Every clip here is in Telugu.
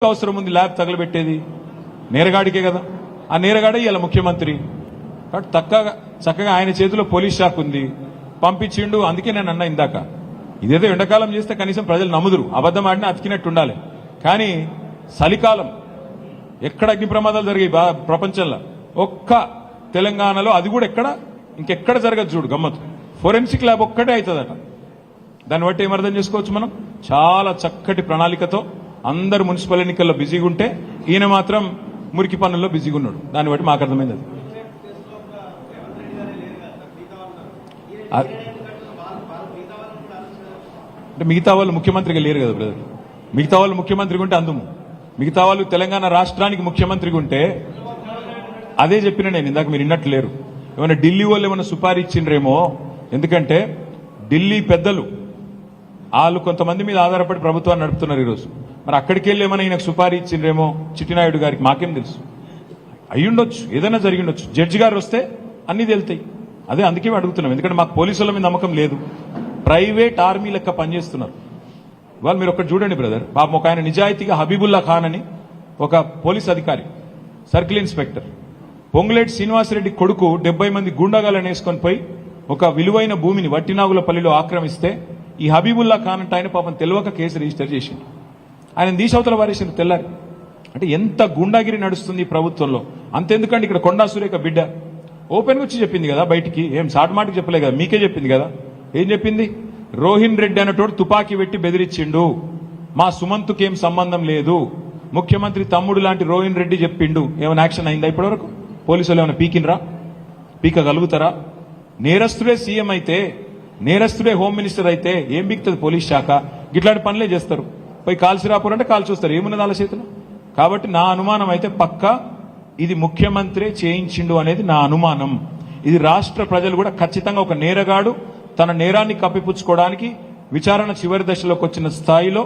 అవసరం ఉంది ల్యాబ్ తగలబెట్టేది? నేరగాడికే కదా. ఆ నేరగాడే ఇలా ముఖ్యమంత్రి కాబట్టి చక్కగా ఆయన చేతిలో పోలీస్ శాఖ ఉంది, పంపించిండు. అందుకే నేను అన్నా ఇందాక, ఇదేదో ఎండాకాలం చేస్తే కనీసం ప్రజలు నమ్ముదురు, అబద్ధం ఆడినా అతికినట్టు ఉండాలి. కానీ చలికాలం ఎక్కడ అగ్ని ప్రమాదాలు జరిగాయి ప్రపంచంలో? ఒక్క తెలంగాణలో, అది కూడా ఇంకెక్కడ జరగదు చూడు గమ్మత్తు. ఫోరెన్సిక్ ల్యాబ్ ఒక్కటే అవుతుందట. దాన్ని బట్టి ఏమర్థం చేసుకోవచ్చు మనం? చాలా చక్కటి ప్రణాళికతో అందరు మున్సిపల్ ఎన్నికల్లో బిజీగా ఉంటే ఈయన మాత్రం మురికి పనుల్లో బిజీగా ఉన్నాడు. దాన్ని బట్టి మాకు అర్థమైంది. అది అంటే మిగతా వాళ్ళు ముఖ్యమంత్రిగా లేరు కదా బ్రదర్. మిగతా వాళ్ళు ముఖ్యమంత్రిగా ఉంటే అందుము, మిగతా వాళ్ళు తెలంగాణ రాష్ట్రానికి ముఖ్యమంత్రిగా ఉంటే అదే చెప్పిన నేను ఇందాక, మీరు విన్నట్లు లేరు. ఏమైనా ఢిల్లీ వాళ్ళు ఏమైనా సుపారీ ఇచ్చిండ్రేమో, ఎందుకంటే ఢిల్లీ పెద్దలు వాళ్ళు కొంతమంది మీద ఆధారపడి ప్రభుత్వాన్ని నడుపుతున్నారు ఈరోజు. మరి అక్కడికి వెళ్ళి ఏమైనా ఈయనకు సుపారీ ఇచ్చిండ్రేమో చిట్టినాయుడు గారికి, మాకేం తెలుసు. అయ్యుండొచ్చు, ఏదైనా జరిగి ఉండొచ్చు. జడ్జి గారు వస్తే అన్ని తేలుతాయి. అందుకే అడుగుతున్నాం, ఎందుకంటే మాకు పోలీసుల మీద నమ్మకం లేదు. ప్రైవేట్ ఆర్మీ లెక్క పనిచేస్తున్నారు వాళ్ళు. మీరు ఒకటి చూడండి బ్రదర్, పాపం ఒక ఆయన నిజాయితీగా హబీబుల్లా ఖాన్ అని ఒక పోలీస్ అధికారి, సర్కిల్ ఇన్స్పెక్టర్, పొంగులేటి శ్రీనివాసరెడ్డి కొడుకు 70 మంది గూండాగాలను వేసుకొని పోయి ఒక విలువైన భూమిని వట్టినాగులపల్లిలో ఆక్రమిస్తే ఈ హబీబుల్లా ఖాన్ అంటే ఆయన పాపం తెలియక కేసు రిజిస్టర్ చేసింది. ఆయన దీశవతల వారేసిన తెల్లారి. అంటే ఎంత గుండాగిరి నడుస్తుంది ఈ ప్రభుత్వంలో. అంతెందుకండి, ఇక్కడ కొండా సురేఖ బిడ్డ ఓపెన్గా వచ్చి చెప్పింది కదా బయటికి, ఏం సాట్ మాటకి చెప్పలే కదా, మీకే చెప్పింది కదా. ఏం చెప్పింది? రోహిన్ రెడ్డి అన్నటోడు తుపాకీ పెట్టి బెదిరించిండు, మా సుమంత్కేం సంబంధం లేదు, ముఖ్యమంత్రి తమ్ముడు లాంటి రోహిన్ రెడ్డి చెప్పిండు. ఏమైనా యాక్షన్ అయిందా ఇప్పటివరకు? పోలీసులు ఏమైనా పీకినరా? పీకగలుగుతారా? నేరస్తుడే సీఎం అయితే, నేరస్తుడే హోమ్ మినిస్టర్ అయితే ఏం బిక్తుంది పోలీస్ శాఖ? గిట్లాంటి పనులే చేస్తారు. పోయి కాల్సిరాపురంటే కాల్చి వస్తారు, ఏమున్నది వాళ్ళ చేతిలో. కాబట్టి నా అనుమానం అయితే పక్కా ఇది ముఖ్యమంత్రి చేయించిండు అనేది నా అనుమానం. ఇది రాష్ట్ర ప్రజలు కూడా ఖచ్చితంగా ఒక నేరగాడు తన నేరాన్ని కప్పిపుచ్చుకోవడానికి విచారణ చివరి దశలోకి వచ్చిన స్థాయిలో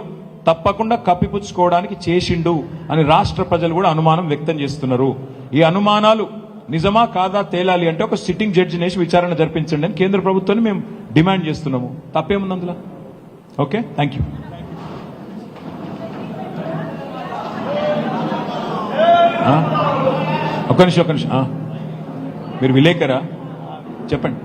తప్పకుండా కప్పిపుచ్చుకోవడానికి చేసిండు అని రాష్ట్ర ప్రజలు కూడా అనుమానం వ్యక్తం చేస్తున్నారు. ఈ అనుమానాలు నిజమా కాదా తేలాలి అంటే ఒక సిట్టింగ్ జడ్జి నేసి విచారణ జరిపించండి అని కేంద్ర ప్రభుత్వాన్ని మేము డిమాండ్ చేస్తున్నాము. తప్పేముంది అందులో? Okay, thank you. ఒక్క నిమిషం. మీరు విలేకరా? చెప్పండి.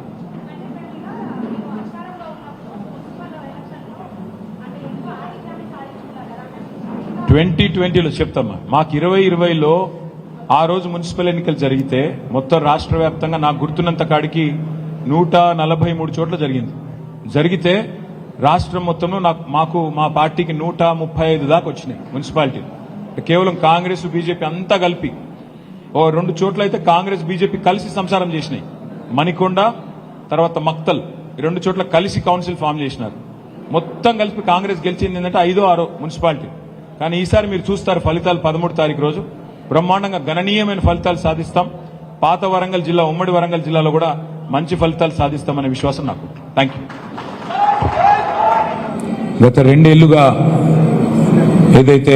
ట్వంటీలో చెప్తామా. మాకు 2020లో ఆ రోజు మున్సిపల్ ఎన్నికలు జరిగితే మొత్తం రాష్ట్ర వ్యాప్తంగా నాకు గుర్తున్నంత కాడికి 143 చోట్ల జరిగితే రాష్ట్రం మొత్తంలో మాకు మా పార్టీకి 135 దాకా వచ్చినాయి మున్సిపాలిటీ. కేవలం కాంగ్రెస్ బీజేపీ అంతా కలిపి. 2 చోట్ల అయితే కాంగ్రెస్ బీజేపీ కలిసి సంసారం చేసినాయి. మణికొండ తర్వాత మక్తల్, 2 చోట్ల కలిసి కౌన్సిల్ ఫామ్ చేసినారు. మొత్తం కలిపి కాంగ్రెస్ గెలిచింది ఏంటంటే 5ో 6ో మున్సిపాలిటీ. కానీ ఈసారి మీరు చూస్తారు ఫలితాలు 13వ తారీఖు రోజు బ్రహ్మాండంగా గణనీయమైన ఫలితాలు సాధిస్తాం. పాత వరంగల్ జిల్లా, ఉమ్మడి వరంగల్ జిల్లాలో కూడా మంచి ఫలితాలు సాధిస్తామనే విశ్వాసం నాకు. Thank you. గత 2 ఏళ్లుగా ఏదైతే